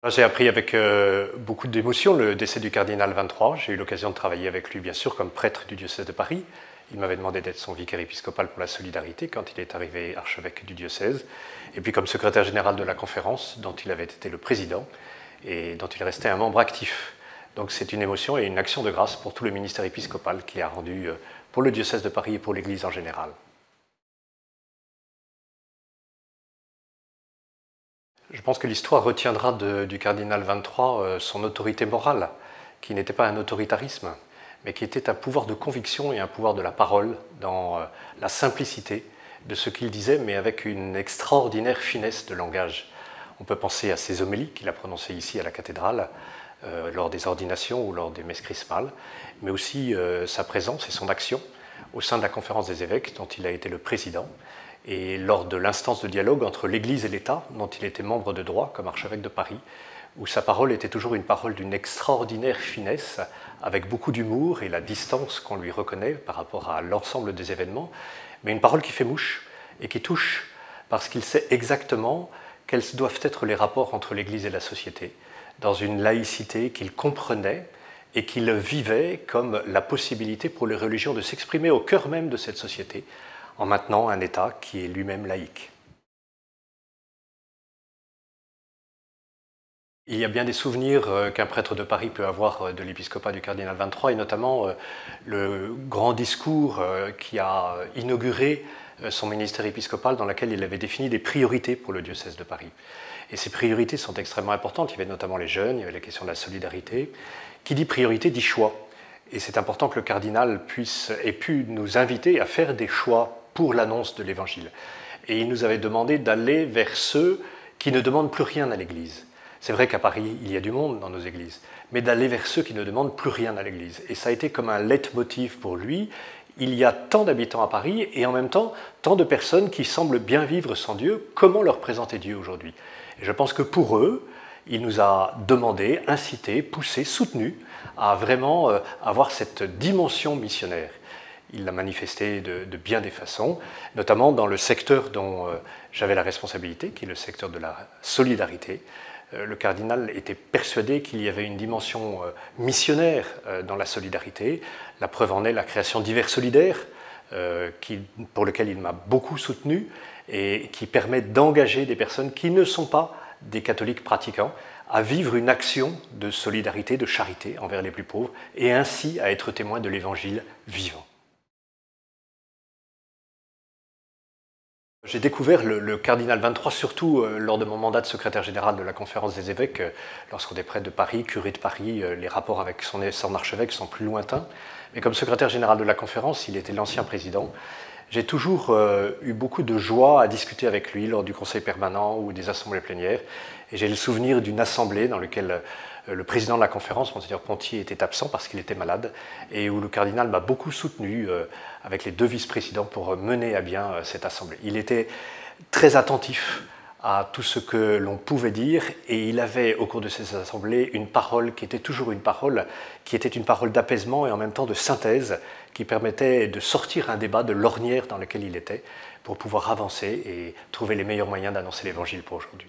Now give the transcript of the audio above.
J'ai appris avec beaucoup d'émotion le décès du cardinal 23. J'ai eu l'occasion de travailler avec lui, bien sûr, comme prêtre du diocèse de Paris. Il m'avait demandé d'être son vicaire épiscopal pour la solidarité quand il est arrivé archevêque du diocèse. Et puis comme secrétaire général de la conférence, dont il avait été le président et dont il restait un membre actif. Donc c'est une émotion et une action de grâce pour tout le ministère épiscopal qu'il a rendu pour le diocèse de Paris et pour l'Église en général. Je pense que l'histoire retiendra du cardinal 23 son autorité morale, qui n'était pas un autoritarisme, mais qui était un pouvoir de conviction et un pouvoir de la parole dans la simplicité de ce qu'il disait, mais avec une extraordinaire finesse de langage. On peut penser à ses homélies qu'il a prononcées ici à la cathédrale, lors des ordinations ou lors des messes chrismales, mais aussi sa présence et son action au sein de la conférence des évêques, dont il a été le président, et lors de l'instance de dialogue entre l'Église et l'État, dont il était membre de droit comme archevêque de Paris, où sa parole était toujours une parole d'une extraordinaire finesse, avec beaucoup d'humour et la distance qu'on lui reconnaît par rapport à l'ensemble des événements, mais une parole qui fait mouche et qui touche, parce qu'il sait exactement quels doivent être les rapports entre l'Église et la société, dans une laïcité qu'il comprenait et qu'il vivait comme la possibilité pour les religions de s'exprimer au cœur même de cette société, en maintenant un État qui est lui-même laïque. Il y a bien des souvenirs qu'un prêtre de Paris peut avoir de l'épiscopat du cardinal 23, et notamment le grand discours qui a inauguré son ministère épiscopal, dans lequel il avait défini des priorités pour le diocèse de Paris. Et ces priorités sont extrêmement importantes. Il y avait notamment les jeunes, il y avait la question de la solidarité. Qui dit priorité dit choix. Et c'est important que le cardinal ait pu nous inviter à faire des choix pour l'annonce de l'Évangile. Et il nous avait demandé d'aller vers ceux qui ne demandent plus rien à l'Église. C'est vrai qu'à Paris, il y a du monde dans nos églises, mais d'aller vers ceux qui ne demandent plus rien à l'Église. Et ça a été comme un leitmotiv pour lui. Il y a tant d'habitants à Paris et en même temps, tant de personnes qui semblent bien vivre sans Dieu. Comment leur présenter Dieu aujourd'hui? Et je pense que pour eux, il nous a demandé, incité, poussé, soutenu à vraiment avoir cette dimension missionnaire. Il l'a manifesté de bien des façons, notamment dans le secteur dont j'avais la responsabilité, qui est le secteur de la solidarité. Le cardinal était persuadé qu'il y avait une dimension missionnaire dans la solidarité. La preuve en est la création d'Hiver solidaire, pour lequel il m'a beaucoup soutenu et qui permet d'engager des personnes qui ne sont pas des catholiques pratiquants à vivre une action de solidarité, de charité envers les plus pauvres et ainsi à être témoin de l'Évangile vivant. J'ai découvert le cardinal 23 surtout lors de mon mandat de secrétaire général de la conférence des évêques. Lorsqu'on est prêtre de Paris, curé de Paris, les rapports avec son archevêque sont plus lointains. Mais comme secrétaire général de la conférence, il était l'ancien président. J'ai toujours eu beaucoup de joie à discuter avec lui lors du conseil permanent ou des assemblées plénières. Et j'ai le souvenir d'une assemblée dans laquelle le président de la conférence, Monseigneur Pontier, était absent parce qu'il était malade, et où le cardinal m'a beaucoup soutenu avec les deux vice-présidents pour mener à bien cette assemblée. Il était très attentif à tout ce que l'on pouvait dire, et il avait au cours de ces assemblées une parole qui était toujours une parole d'apaisement et en même temps de synthèse, qui permettait de sortir un débat de l'ornière dans lequel il était pour pouvoir avancer et trouver les meilleurs moyens d'annoncer l'Évangile pour aujourd'hui.